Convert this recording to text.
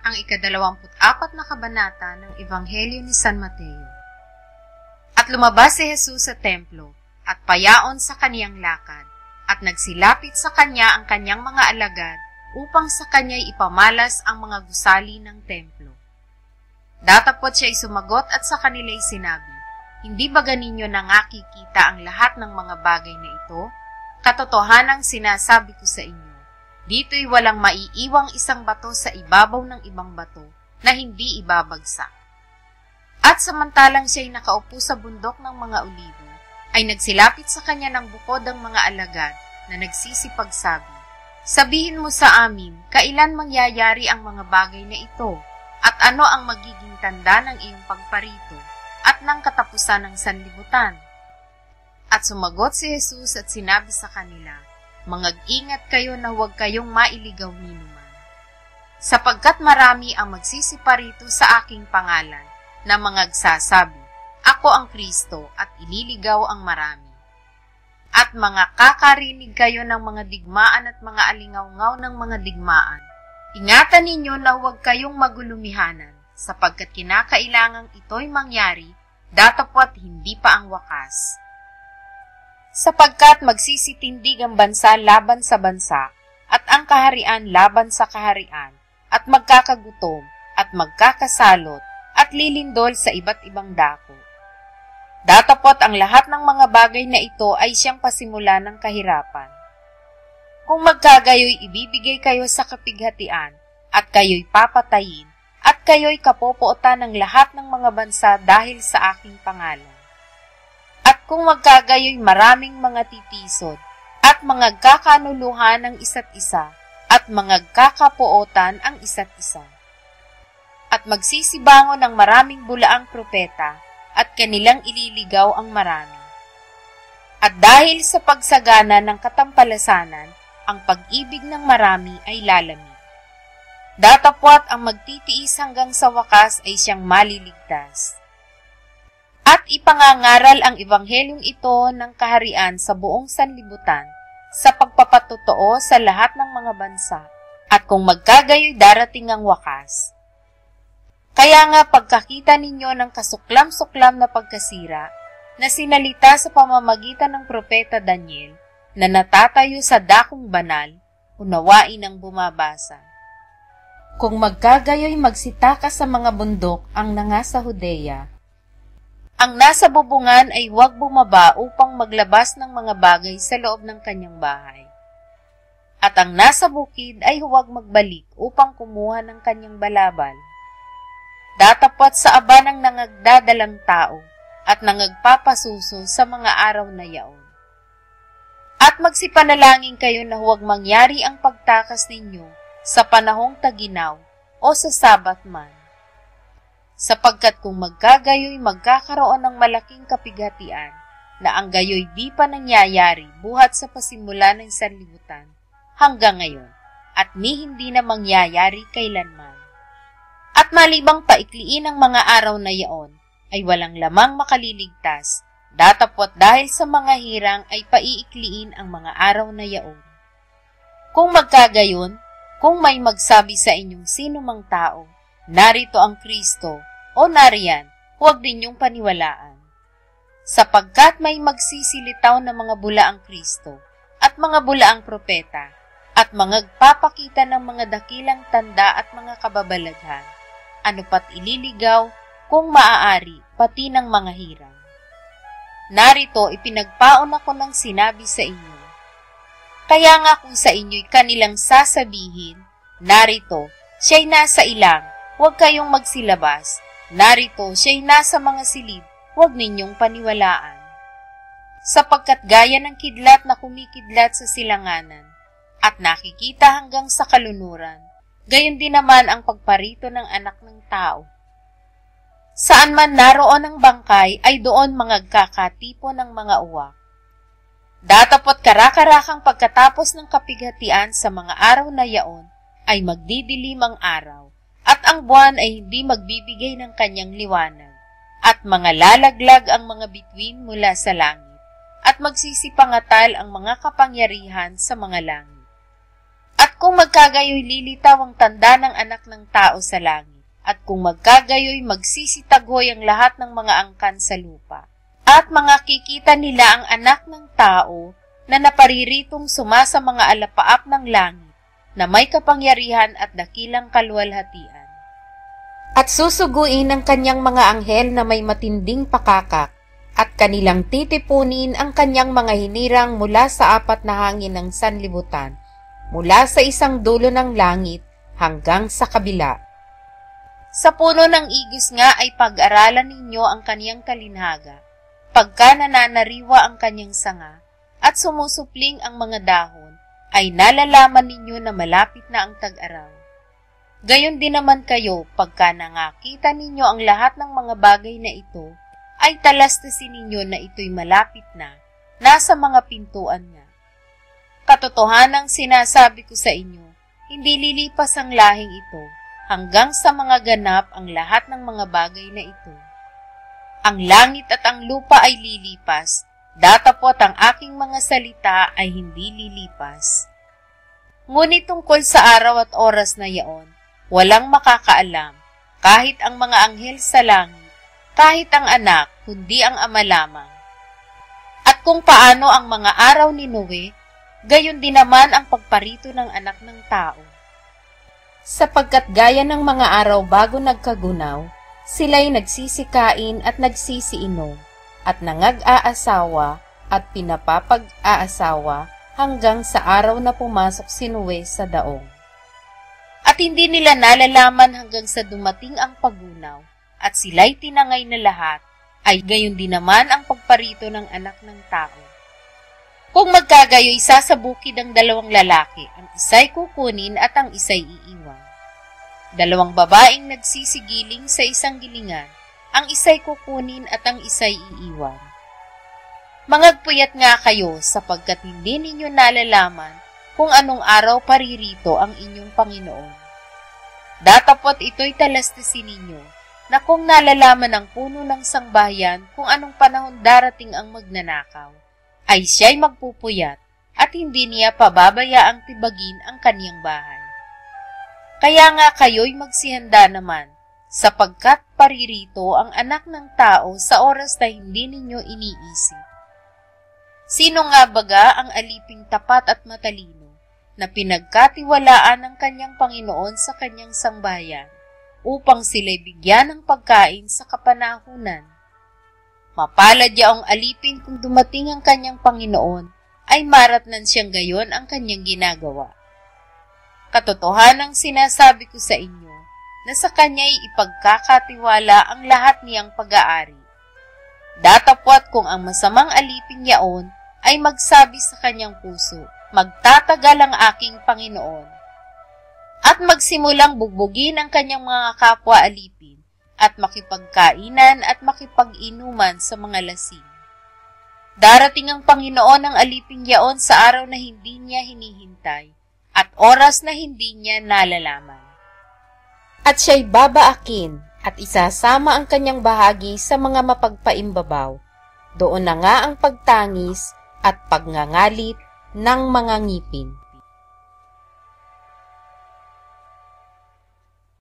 ang ika-24 na kabanata ng Ebanghelyo ni San Mateo. At lumabas si Jesus sa templo, at payaon sa kaniyang lakad, at nagsilapit sa kanya ang kanyang mga alagad, upang sa kanya'y ipamalas ang mga gusali ng templo. Datapot siya'y sumagot at sa kanila'y sinabi, "Hindi ba ganinyo nangakikita ang lahat ng mga bagay na ito? Katotohanang sinasabi ko sa inyo, dito'y walang maiiwang isang bato sa ibabaw ng ibang bato na hindi ibabagsak." At samantalang siya'y nakaupo sa bundok ng mga olivo, ay nagsilapit sa kanya ng bukod ang mga alagad na nagsisipagsabi, "Sabihin mo sa amin, kailan mangyayari ang mga bagay na ito, at ano ang magiging tanda ng iyong pagparito at ng katapusan ng sanlibutan?" At sumagot si Jesus at sinabi sa kanila, "Mangag-ingat kayo na huwag kayong mailigaw ninuman. Sapagkat marami ang magsisiparito sa aking pangalan na mangagsasabi, 'Ako ang Kristo,' at ililigaw ang marami. At mga kakarinig kayo ng mga digmaan at mga alingawngaw ng mga digmaan. Ingatan ninyo na huwag kayong magulumihanan, sapagkat kinakailangang ito'y mangyari, datapwat hindi pa ang wakas. Sapagkat magsisitindig ang bansa laban sa bansa, at ang kaharian laban sa kaharian, at magkakagutom, at magkakasalot, at lilindol sa iba't ibang dako. Datapot ang lahat ng mga bagay na ito ay siyang pasimula ng kahirapan. Kung magkagayoy ibibigay kayo sa kapighatian, at kayo'y papatayin, at kayo'y kapopootan ng lahat ng mga bansa dahil sa aking pangalan. At kung magkagayoy maraming mga titisod, at magkakanuluhan ng isa't isa, at magkakapootan ang isa't isa. At magsisibango ng maraming bulaang propeta, at kanilang ililigaw ang marami. At dahil sa pagsagana ng katampalasanan, ang pag-ibig ng marami ay lalamig. Datapwat ang magtitiis hanggang sa wakas ay siyang maliligtas. At ipangangaral ang ebanghelyong ito ng kaharian sa buong sanlibutan, sa pagpapatotoo sa lahat ng mga bansa, at kung magkagayoy darating ang wakas. Kaya nga pagkakita ninyo ng kasuklam-suklam na pagkasira, na sinalita sa pamamagitan ng propeta Daniel, na natatayo sa dakong banal, unawain ang bumabasa. Kung magkagayoy magsitaka sa mga bundok ang nangasa Judea, ang nasa bubungan ay huwag bumaba upang maglabas ng mga bagay sa loob ng kanyang bahay. At ang nasa bukid ay huwag magbalik upang kumuha ng kanyang balabal. Datapwat sa aba ng nangagdadalang tao at nangagpapasuso sa mga araw na yaon. At magsipanalangin kayo na huwag mangyari ang pagtakas ninyo sa panahong taginaw o sa Sabat man. Sapagkat kung magkagayoy magkakaroon ng malaking kapighatian na ang gayoy di pa nangyayari buhat sa pasimula ng sanlibutan hanggang ngayon at ni hindi na mangyayari kailanman. At malibang paikliin ang mga araw na yaon ay walang lamang makaliligtas, datapwat dahil sa mga hirang ay paiikliin ang mga araw na yaon. Kung magkagayon, kung may magsabi sa inyong sino mang tao, narito ang Kristo, o nariyan, huwag ninyong paniwalaan. Sapagkat may magsisilitaw na mga bulaang Kristo, at mga bulaang propeta, at magpapakita ng mga dakilang tanda at mga kababalaghan, ano pat ililigaw, kung maaari, pati ng mga hirang. Narito, ipinagpaon ako ng sinabi sa inyo. Kaya nga kung sa inyo'y kanilang sasabihin, narito, siya'y nasa ilang, huwag kayong magsilabas. Narito, siya'y nasa mga silid, huwag ninyong paniwalaan. Sapagkat gaya ng kidlat na kumikidlat sa silanganan, at nakikita hanggang sa kalunuran, gayon din naman ang pagparito ng anak ng tao. Saan man naroon ang bangkay, ay doon magkakatipo ng mga uwak. Datapot karakarakang pagkatapos ng kapighatian sa mga araw na yaon, ay magdidilim ang araw, at ang buwan ay hindi magbibigay ng kanyang liwanag, at mga lalaglag ang mga bituin mula sa langit, at magsisipangatal ang mga kapangyarihan sa mga langit. At kung magkagayoy lilitaw ang tanda ng anak ng tao sa langit, at kung magkagayoy magsisitagoy ang lahat ng mga angkan sa lupa. At makikita nila ang anak ng tao na napariritong sumasa mga alapaap ng langit, na may kapangyarihan at dakilang kaluwalhatian. At susuguin ng kanyang mga anghel na may matinding pakakak, at kanilang titipunin ang kanyang mga hinirang mula sa apat na hangin ng sanlibutan, mula sa isang dulo ng langit hanggang sa kabila. Sa puno ng igos nga ay pag-aralan ninyo ang kaniyang kalinhaga, pagka nananariwa ang kanyang sanga, at sumusupling ang mga dahon, ay nalalaman ninyo na malapit na ang tag-araw. Gayon din naman kayo, pagka nangakita ninyo ang lahat ng mga bagay na ito, ay talastasin ninyo na ito'y malapit na, nasa mga pintuan nga. Katotohanang sinasabi ko sa inyo, hindi lilipas ang lahing ito, hanggang sa mga ganap ang lahat ng mga bagay na ito. Ang langit at ang lupa ay lilipas, datapot ang aking mga salita ay hindi lilipas. Ngunit tungkol sa araw at oras na yaon, walang makakaalam, kahit ang mga anghel sa langit, kahit ang anak, kundi ang ama lamang. At kung paano ang mga araw ni Noe, gayon din naman ang pagparito ng anak ng tao. Sapagkat gaya ng mga araw bago nagkagunaw, sila'y nagsisikain at nagsisiinom, at nangag-aasawa at pinapapag-aasawa hanggang sa araw na pumasok si Noe sa daong. At hindi nila nalalaman hanggang sa dumating ang pagunaw, at sila'y tinangay na lahat, ay gayon din naman ang pagparito ng anak ng tao. Kung magkagayoy sasabukid ang dalawang lalaki, ang isa'y kukunin at ang isa'y iiwan. Dalawang babaeng nagsisigiling sa isang gilingan, ang isa'y kukunin at ang isa'y iiwan. Mangagpuyat nga kayo sapagkat hindi ninyo nalalaman kung anong araw paririto ang inyong Panginoon. Datapot ito'y talastasin ninyo, na kung nalalaman ng puno ng sangbahayan kung anong panahon darating ang magnanakaw, ay siya'y magpupuyat at hindi niya pababayaang tibagin ang kaniyang bahay. Kaya nga kayo'y magsihanda naman, sapagkat paririto ang anak ng tao sa oras na hindi ninyo iniisip. Sino nga baga ang aliping tapat at matalino, na pinagkatiwalaan ng kanyang Panginoon sa kanyang sangbahayan, upang sila'y bigyan ng pagkain sa kapanahunan? Mapalad yaong alipin kung dumating ang kanyang Panginoon, ay maratnan siyang gayon ang kanyang ginagawa. Katotohanang sinasabi ko sa inyo, na sa kanya'y ipagkakatiwala ang lahat niyang pag-aari. Datapwat kung ang masamang aliping yaon ay magsabi sa kanyang puso, magtatagal ang aking Panginoon, at magsimulang bugbugin ang kanyang mga kapwa alipin, at makipagkainan at makipag-inuman sa mga lasing. Darating ang Panginoon ng aliping yaon sa araw na hindi niya hinihintay, at oras na hindi niya nalalaman. At siya'y babaakin, at isasama ang kanyang bahagi sa mga mapagpaimbabaw. Doon na nga ang pagtangis at pagngangalit ng mga ngipin.